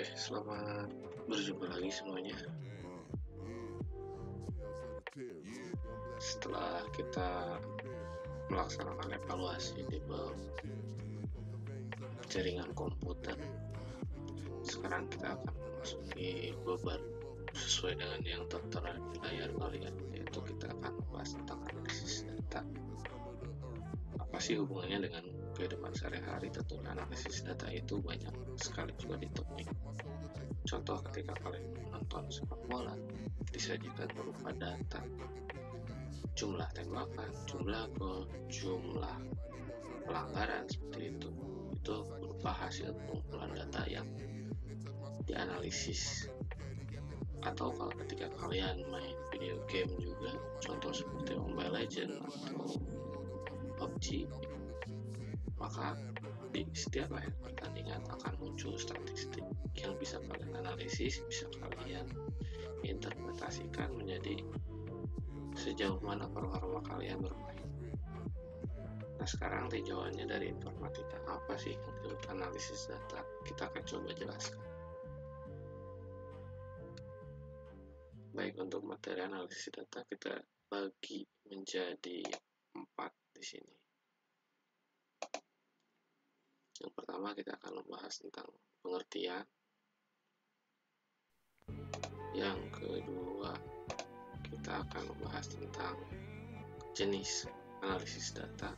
Oke, selamat berjumpa lagi semuanya. Setelah kita melaksanakan evaluasi di jaringan komputer, sekarang kita akan memasuki beban sesuai dengan yang tertera di layar kalian, yaitu kita akan membahas tentang analisis data. Apa sih hubungannya dengan kehidupan sehari-hari? Tentunya analisis data itu banyak sekali juga ditemui. Contoh ketika kalian menonton sepak bola, disajikan berupa data, jumlah tembakan, jumlah gol, jumlah pelanggaran seperti itu. Itu berupa hasil pengumpulan data yang dianalisis. Atau kalau ketika kalian main video game juga, contoh seperti Mobile Legends atau PUBG, maka di setiap akhir pertandingan akan muncul statistik yang bisa kalian analisis, bisa kalian interpretasikan menjadi sejauh mana performa kalian bermain. Nah, sekarang tinjauannya dari informatika, apa sih yang analisis data? Kita akan coba jelaskan. Baik, untuk materi analisis data kita bagi menjadi 4 di sini. Yang pertama kita akan membahas tentang pengertian. Yang kedua kita akan membahas tentang jenis analisis data.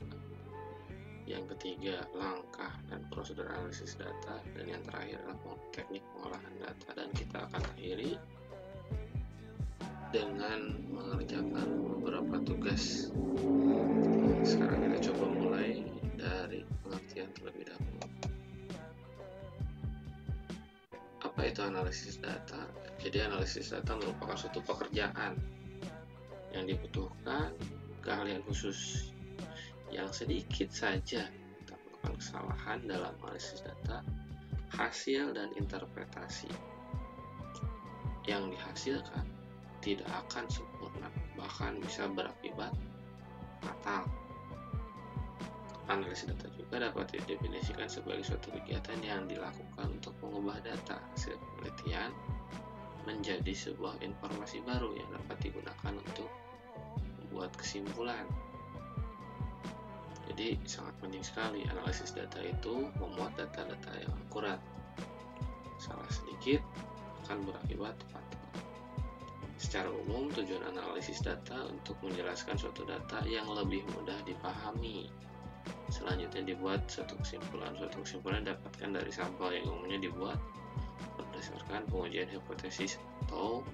Yang ketiga, langkah dan prosedur analisis data. Dan yang terakhir adalah teknik pengolahan data. Dan kita akan akhiri dengan mengerjakan beberapa tugas. Sekarang kita coba mulai dari pengertian terlebih dahulu. Apa itu analisis data? Jadi analisis data merupakan suatu pekerjaan yang dibutuhkan keahlian khusus. Yang sedikit saja kita melakukan kesalahan dalam analisis data, hasil dan interpretasi yang dihasilkan tidak akan sempurna, bahkan bisa berakibat fatal. Analisis data juga dapat didefinisikan sebagai suatu kegiatan yang dilakukan untuk mengubah data hasil penelitian menjadi sebuah informasi baru yang dapat digunakan untuk membuat kesimpulan. Jadi sangat penting sekali analisis data itu memuat data-data yang akurat. Salah sedikit akan berakibat fatal. Secara umum, tujuan analisis data untuk menjelaskan suatu data yang lebih mudah dipahami. Selanjutnya dibuat suatu kesimpulan. Suatu kesimpulan didapatkan dari sampel yang umumnya dibuat berdasarkan pengujian hipotesis atau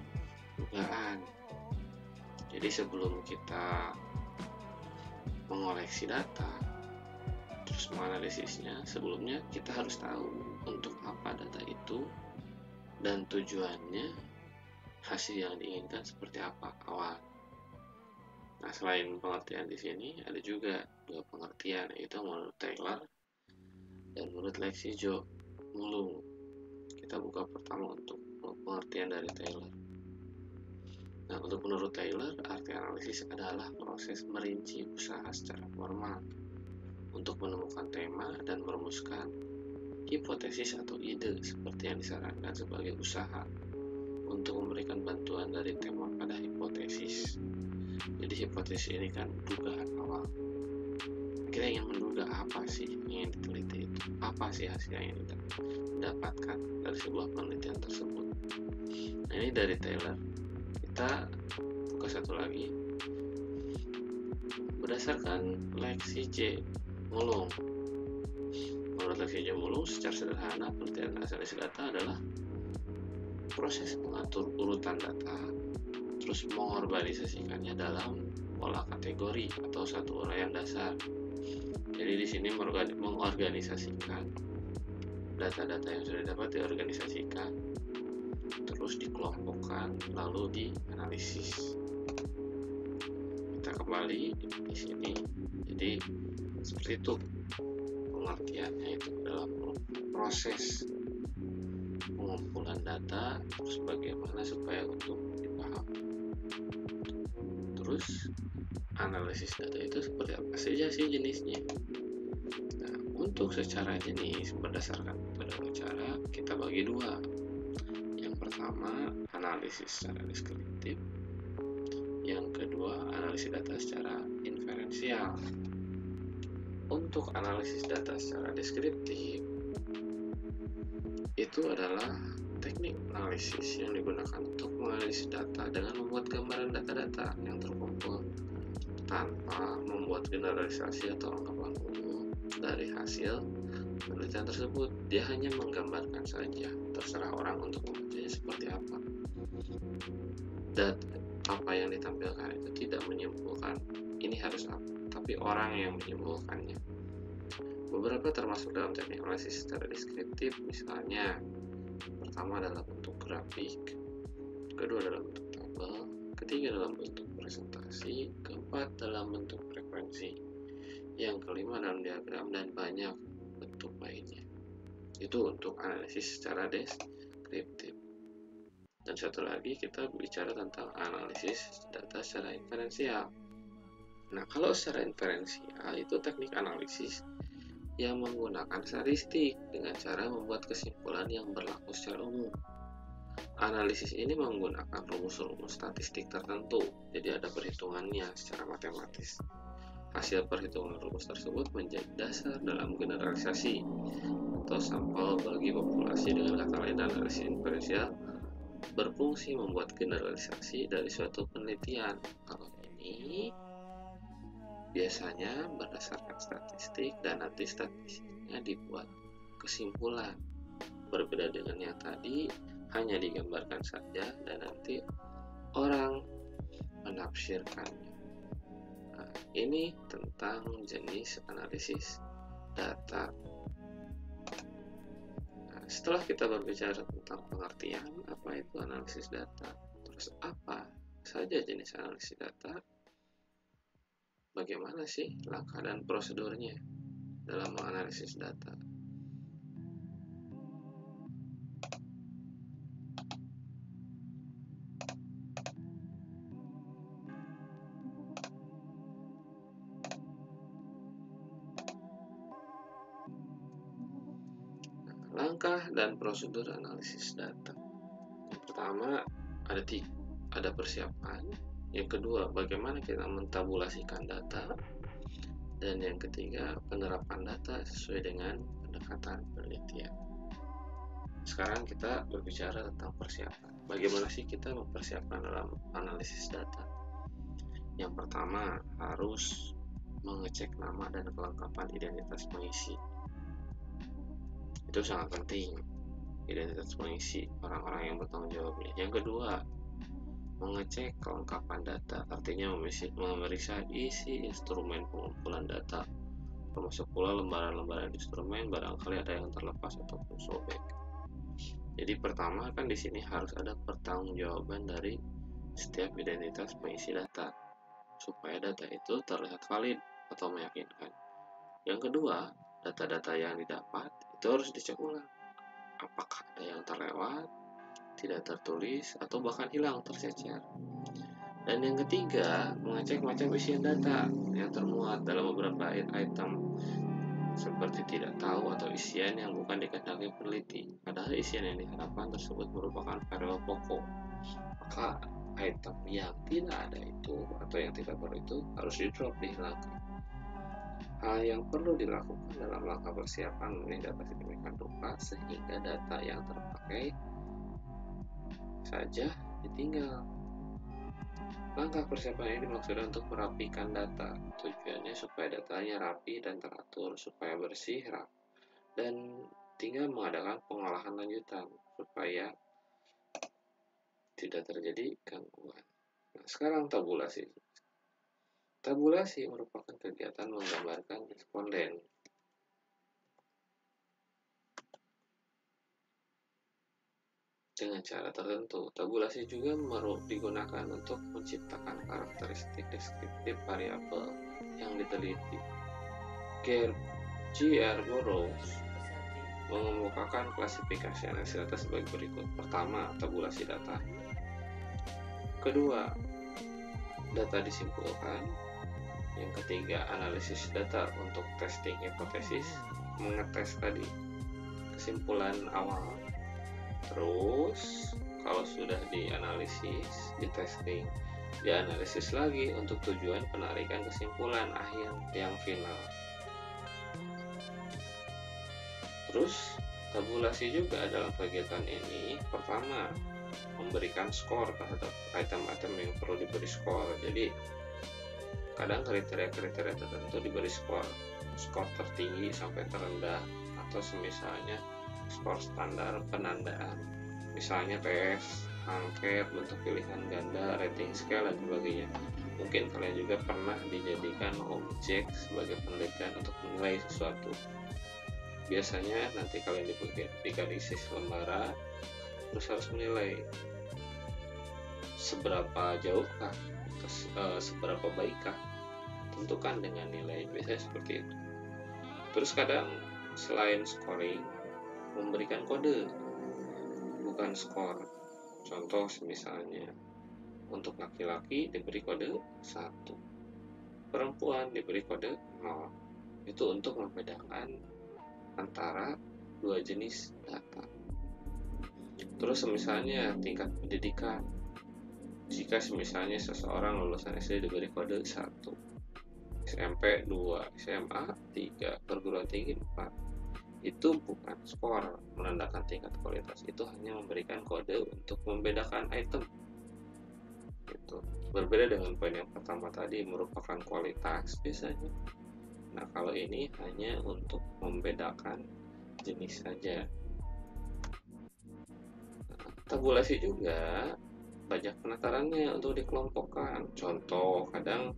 dugaan. Jadi sebelum kita mengoleksi data, terus menganalisisnya, sebelumnya kita harus tahu untuk apa data itu dan tujuannya, hasil yang diinginkan seperti apa awal. Nah, selain pengertian di sini ada juga dua pengertian, yaitu menurut Taylor dan menurut Lexi Jo Mulung. Kita buka pertama untuk pengertian dari Taylor. Nah, untuk menurut Taylor, arti analisis adalah proses merinci usaha secara formal untuk menemukan tema dan merumuskan hipotesis atau ide seperti yang disarankan sebagai usaha untuk memberikan bantuan dari tema pada hipotesis. Jadi hipotesis ini kan dugaan awal. Kita ingin menduga apa sih yang ingin diteliti itu, apa sih hasil yang ingin didapatkan dari sebuah penelitian tersebut. Nah, ini dari Taylor. Kita buka satu lagi. Berdasarkan Lexi J. Mulung. Menurut Lexi J. Mulung, secara sederhana penelitian analisis data adalah proses mengatur urutan data, terus mengorganisasikannya dalam pola kategori atau satu uraian dasar. Jadi di sini mengorganisasikan data-data yang sudah dapat diorganisasikan, terus dikelompokkan, lalu dianalisis. Kita kembali di sini. Jadi seperti itu pengertiannya, itu dalam proses pengumpulan data, terus bagaimana supaya untuk dipahami. Terus analisis data itu seperti apa saja sih jenisnya? Nah, untuk secara jenis berdasarkan metode cara kita bagi dua. pertama, analisis secara deskriptif. Yang kedua, analisis data secara inferensial. Untuk analisis data secara deskriptif, itu adalah teknik analisis yang digunakan untuk menganalisis data dengan membuat gambaran data-data yang terkumpul tanpa membuat generalisasi atau anggapan umum dari hasil penelitian tersebut. Dia hanya menggambarkan saja, terserah orang untuk membacanya seperti apa. Dan apa yang ditampilkan itu tidak menyimpulkan ini harus apa, tapi orang yang menyimpulkannya. Beberapa termasuk dalam teknik analisis secara deskriptif, misalnya pertama dalam bentuk grafik, kedua dalam bentuk tabel, ketiga dalam bentuk presentasi, keempat dalam bentuk frekuensi, yang kelima dalam diagram, dan banyak bentuk lainnya. Itu untuk analisis secara deskriptif. Dan satu lagi, kita bicara tentang analisis data secara inferensial. Nah, kalau secara inferensial itu teknik analisis yang menggunakan statistik dengan cara membuat kesimpulan yang berlaku secara umum. Analisis ini menggunakan rumus-rumus statistik tertentu, jadi ada perhitungannya secara matematis. Hasil perhitungan rumus tersebut menjadi dasar dalam generalisasi atau sampel bagi populasi. Dengan kata lain, analisis inferensial berfungsi membuat generalisasi dari suatu penelitian. Kalau ini biasanya berdasarkan statistik dan nanti statistiknya dibuat kesimpulan. Berbeda dengan yang tadi, hanya digambarkan saja dan nanti orang menafsirkannya. Nah, ini tentang jenis analisis data. Nah, setelah kita berbicara tentang pengertian apa itu analisis data, terus apa saja jenis analisis data, bagaimana sih langkah dan prosedurnya dalam menganalisis data? Langkah dan prosedur analisis data. Yang pertama, ada persiapan. Yang kedua, bagaimana kita mentabulasikan data. Dan yang ketiga, penerapan data sesuai dengan pendekatan penelitian. Sekarang kita berbicara tentang persiapan. Bagaimana sih kita mempersiapkan dalam analisis data? Yang pertama, harus mengecek nama dan kelengkapan identitas pengisi. Itu sangat penting, identitas pengisi orang-orang yang bertanggung jawabnya. Yang kedua, mengecek kelengkapan data, artinya memeriksa isi instrumen pengumpulan data, termasuk pula lembaran-lembaran instrumen, barangkali ada yang terlepas ataupun sobek. Jadi pertama kan di sini harus ada pertanggungjawaban dari setiap identitas pengisi data, supaya data itu terlihat valid atau meyakinkan. Yang kedua, data-data yang didapat itu harus dicek ulang, apakah ada yang terlewat, tidak tertulis, atau bahkan hilang, tercecer. Dan yang ketiga, mengecek macam isian data yang termuat dalam beberapa item, seperti tidak tahu atau isian yang bukan dikehendaki peneliti, padahal isian yang diharapkan tersebut merupakan variabel pokok. Maka item yang tidak ada itu atau yang tidak perlu itu harus di-drop, dihilangkan. Hal yang perlu dilakukan dalam langkah persiapan memilih data sedemikian rupa sehingga data yang terpakai saja ditinggal. Langkah persiapan ini dimaksudkan untuk merapikan data. Tujuannya supaya datanya rapi dan teratur, supaya bersih, rapi, dan tinggal mengadakan pengolahan lanjutan supaya tidak terjadi gangguan. Nah, sekarang tabulasi. Tabulasi merupakan kegiatan menggambarkan responden dengan cara tertentu. Tabulasi juga digunakan untuk menciptakan karakteristik deskriptif variabel yang diteliti. G.R. Burroughs mengemukakan klasifikasi analisis data sebagai berikut. Pertama, tabulasi data. Kedua, data disimpulkan. Yang ketiga, analisis data untuk testing hipotesis, mengetes tadi kesimpulan awal. Terus, kalau kalau sudah dianalisis, di testing, dianalisis lagi untuk tujuan penarikan kesimpulan akhir yang final. Terus tabulasi juga dalam kegiatan ini, pertama memberikan skor terhadap item-item yang perlu diberi skor. Jadi kadang kriteria-kriteria tertentu diberi skor tertinggi sampai terendah, atau semisalnya skor standar penandaan, misalnya tes, angket, bentuk pilihan ganda, rating scale, dan sebagainya. Mungkin kalian juga pernah dijadikan objek sebagai penelitian untuk menilai sesuatu. Biasanya nanti kalian diberikan isi lembaran, terus harus menilai seberapa jauhkah, seberapa baikkah, tentukan dengan nilai, biasanya seperti itu. Terus kadang selain scoring, memberikan kode, bukan skor. Contoh misalnya, untuk laki-laki diberi kode 1, perempuan diberi kode 0. Itu untuk membedakan antara dua jenis data. Terus misalnya tingkat pendidikan, jika misalnya seseorang lulusan SD diberi kode 1, SMP 2, SMA 3, perguruan tinggi 4, itu bukan skor menandakan tingkat kualitas, itu hanya memberikan kode untuk membedakan item. Itu berbeda dengan poin yang pertama tadi, merupakan kualitas biasanya. Nah, kalau ini hanya untuk membedakan jenis saja. Tabulasi juga banyak penatarannya untuk dikelompokkan. Contoh, kadang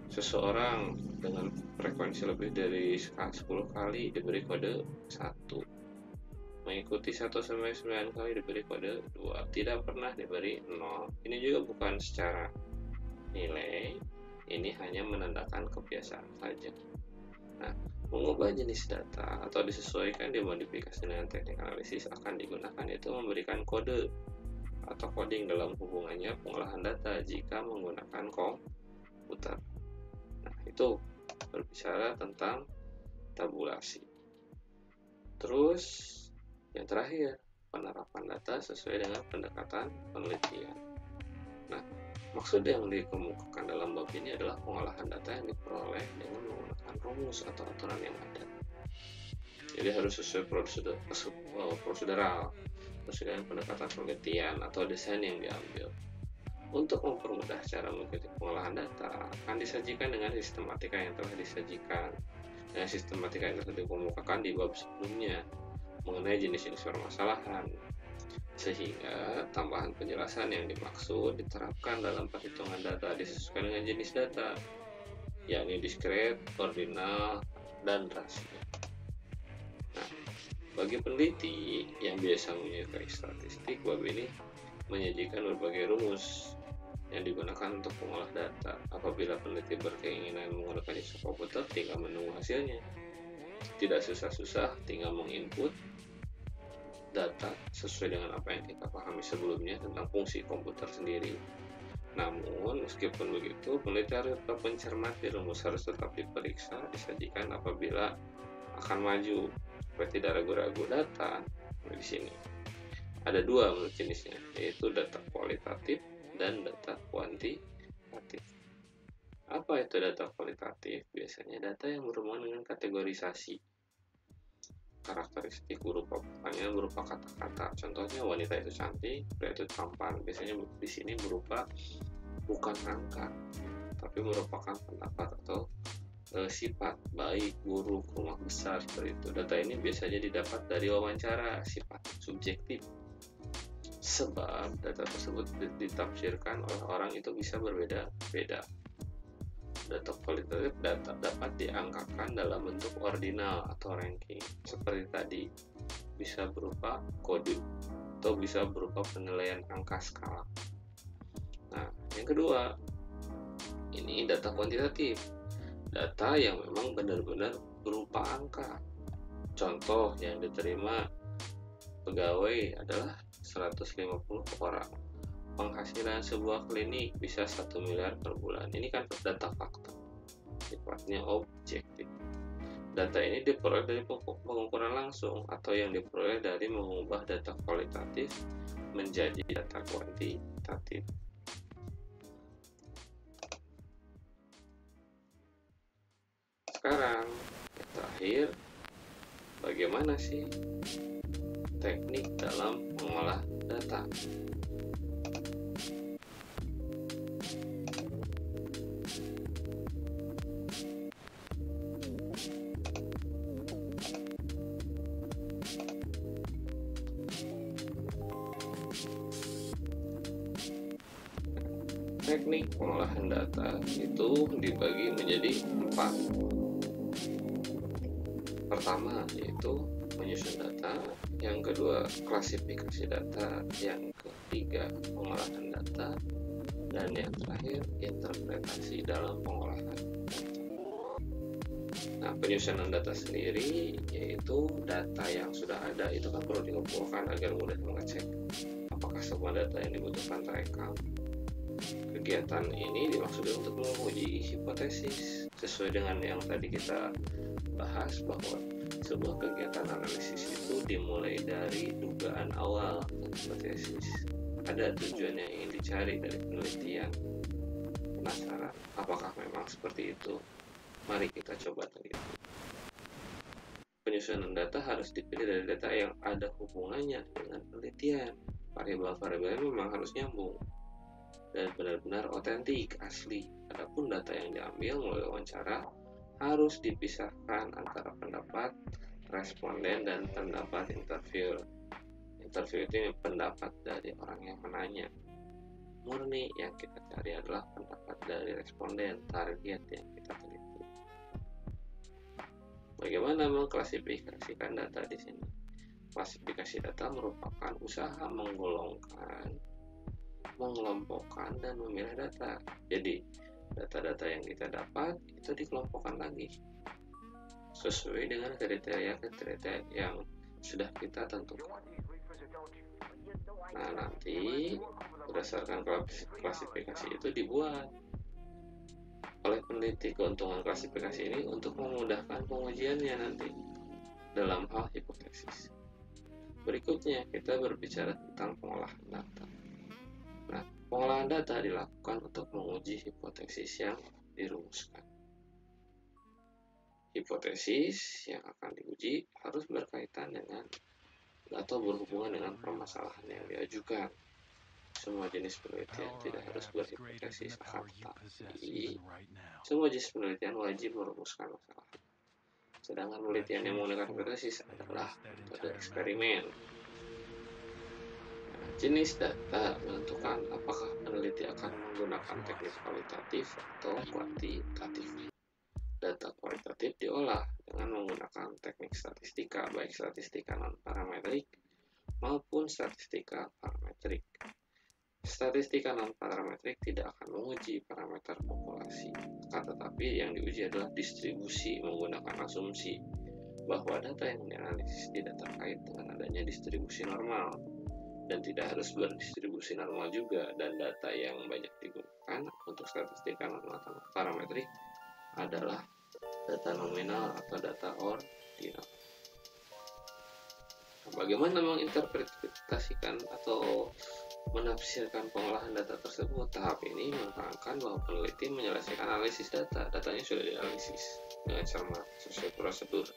seseorang dengan frekuensi lebih dari 10 kali diberi kode 1, mengikuti 1-9 kali diberi kode 2, tidak pernah diberi 0. Ini juga bukan secara nilai, ini hanya menandakan kebiasaan saja. Nah, mengubah jenis data atau disesuaikan dimodifikasi dengan teknik analisis akan digunakan, yaitu memberikan kode atau coding dalam hubungannya pengolahan data jika menggunakan komputer. Nah, itu berbicara tentang tabulasi. Terus yang terakhir, penerapan data sesuai dengan pendekatan penelitian. Nah, maksud yang dikemukakan dalam bab ini adalah pengolahan data yang diperoleh dengan menggunakan rumus atau aturan yang ada. Jadi harus sesuai prosedural, sesuai dengan pendekatan penelitian atau desain yang diambil. Untuk mempermudah cara mengikuti pengolahan data, akan disajikan dengan sistematika yang telah disajikan. Dengan sistematika yang telah dikemukakan di bab sebelumnya mengenai jenis-jenis permasalahan, sehingga tambahan penjelasan yang dimaksud diterapkan dalam perhitungan data disesuaikan dengan jenis data, yakni diskret, ordinal, dan rasio. Nah, bagi peneliti yang biasa menyukai statistik, bab ini menyajikan berbagai rumus yang digunakan untuk mengolah data. Apabila peneliti berkeinginan menggunakan jasa komputer, tinggal menunggu hasilnya. Tidak susah-susah, tinggal menginput data sesuai dengan apa yang kita pahami sebelumnya tentang fungsi komputer sendiri. Namun, meskipun begitu, peneliti harus tetap mencermati rumus, harus tetap diperiksa, disajikan apabila akan maju, supaya tidak ragu-ragu. Data di sini ada dua menurut jenisnya, yaitu data kualitatif dan data kuantitatif. Apa itu data kualitatif? Biasanya data yang berhubungan dengan kategorisasi, karakteristik berupa pertanyaan berupa kata-kata. Contohnya, wanita itu cantik, pria itu tampan. Biasanya di sini berupa bukan angka, tapi merupakan pendapat atau sifat baik, buruk, rumah besar, seperti itu. Data ini biasanya didapat dari wawancara, sifat subjektif. Sebab data tersebut ditafsirkan oleh orang itu bisa berbeda-beda. Data kualitatif dapat diangkakan dalam bentuk ordinal atau ranking, seperti tadi, bisa berupa kode atau bisa berupa penilaian angka skala. Nah, yang kedua, ini data kuantitatif, data yang memang benar-benar berupa angka. Contoh yang diterima pegawai adalah 150 orang. Penghasilan sebuah klinik bisa 1 miliar per bulan. Ini kan data fakta, sifatnya objektif. Data ini diperoleh dari pengukuran langsung atau yang diperoleh dari mengubah data kualitatif menjadi data kuantitatif. Sekarang yang terakhir, bagaimana sih teknik dalam mengolah data? Teknik pengolahan data itu dibagi menjadi 4. Pertama yaitu menyusun data, yang kedua klasifikasi data, yang ketiga pengolahan data, dan yang terakhir interpretasi dalam pengolahan data. Nah, penyusunan data sendiri yaitu data yang sudah ada itu kan perlu dikumpulkan agar mudah mengecek apakah semua data yang dibutuhkan terekam. Kegiatan ini dimaksudkan untuk menguji hipotesis sesuai dengan yang tadi kita bahas, bahwa sebuah kegiatan analisis itu dimulai dari dugaan awal hipotesis. Ada tujuan yang ingin dicari dari penelitian. Penasaran apakah memang seperti itu? Mari kita coba teliti. Penyusunan data harus dipilih dari data yang ada hubungannya dengan penelitian. Variabel-variabelnya memang harus nyambung dan benar-benar otentik, asli. Adapun data yang diambil melalui wawancara harus dipisahkan antara pendapat responden dan pendapat interview. Interview itu pendapat dari orang yang menanya. Murni yang kita cari adalah pendapat dari responden, target yang kita teliti. Bagaimana mengklasifikasikan data di sini? Klasifikasi data merupakan usaha menggolongkan, mengelompokkan, dan memilah data. Jadi data-data yang kita dapat itu dikelompokkan lagi sesuai dengan kriteria-kriteria yang sudah kita tentukan. Nah, nanti berdasarkan klasifikasi itu dibuat oleh peneliti keuntungan klasifikasi ini untuk memudahkan pengujiannya nanti dalam hal hipotesis. Berikutnya kita berbicara tentang pengolahan data. Nah, pengolahan data dilakukan untuk menguji hipotesis yang dirumuskan. Hipotesis yang akan diuji harus berkaitan dengan atau berhubungan dengan permasalahan yang diajukan. Semua jenis penelitian tidak harus berhipotesis, akan tetapi semua jenis penelitian wajib merumuskan masalah. Sedangkan penelitian yang menggunakan hipotesis adalah metode eksperimen. Jenis data menentukan apakah peneliti akan menggunakan teknik kualitatif atau kuantitatif. Data kualitatif diolah dengan menggunakan teknik statistika, baik statistika non-parametrik maupun statistika parametrik. Statistika non-parametrik tidak akan menguji parameter populasi, tetapi yang diuji adalah distribusi menggunakan asumsi bahwa data yang dianalisis tidak terkait dengan adanya distribusi normal dan tidak harus berdistribusi normal juga, dan data yang banyak digunakan untuk statistika non-parametrik adalah data nominal atau data ordinal. Bagaimana menginterpretasikan atau menafsirkan pengolahan data tersebut? Tahap ini menerangkan bahwa peneliti menyelesaikan analisis data. Datanya sudah dianalisis dengan cermat sesuai prosedur.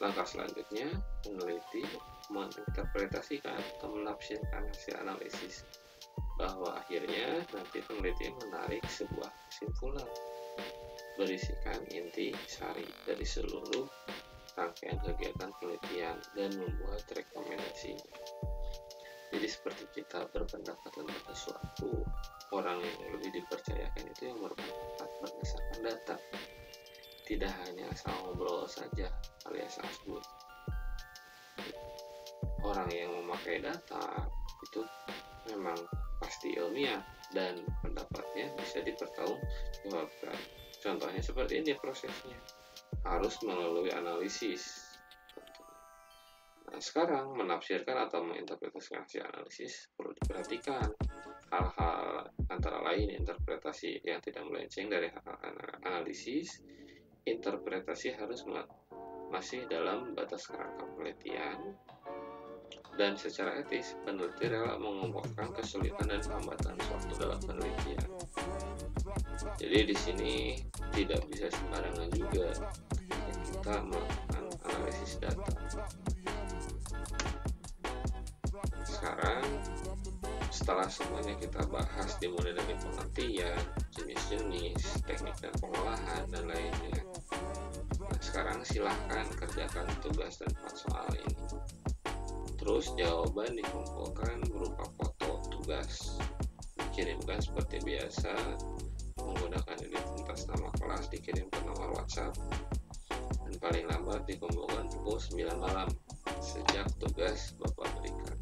Langkah selanjutnya, peneliti menginterpretasikan atau menafsirkan hasil analisis, bahwa akhirnya nanti peneliti menarik sebuah kesimpulan berisikan inti sari dari seluruh rangkaian kegiatan penelitian dan membuat rekomendasi. Jadi seperti kita berpendapat tentang sesuatu, orang yang lebih dipercayakan itu yang berpendapat berdasarkan data, tidak hanya asal ngobrol saja alias asbun. Orang yang memakai data itu memang pasti ilmiah dan pendapatnya bisa dipertanggungjawabkan. Contohnya seperti ini prosesnya, harus melalui analisis. Nah, sekarang menafsirkan atau menginterpretasi analisis perlu diperhatikan hal-hal antara lain interpretasi yang tidak melenceng dari analisis. Interpretasi harus masih dalam batas kerangka penelitian. Dan secara etis, peneliti rela mengemukakan kesulitan dan hambatan suatu dalam penelitian. Jadi di sini tidak bisa sembarangan juga kita melakukan analisis data. Sekarang setelah semuanya kita bahas, dimulai dari pengertian, jenis-jenis, teknik dan pengolahan, dan lainnya. Nah, sekarang silahkan kerjakan tugas dan 4 soal ini. Terus jawaban dikumpulkan berupa foto tugas, dikirimkan seperti biasa menggunakan identitas nama kelas, dikirim ke nomor WhatsApp, dan paling lambat dikumpulkan pukul 9 malam sejak tugas Bapak berikan.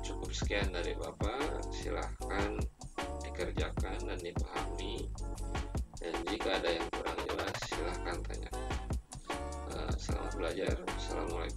Cukup sekian dari Bapak, silahkan dikerjakan dan dipahami, dan jika ada yang kurang jelas silahkan tanya. Selamat belajar. Assalamualaikum.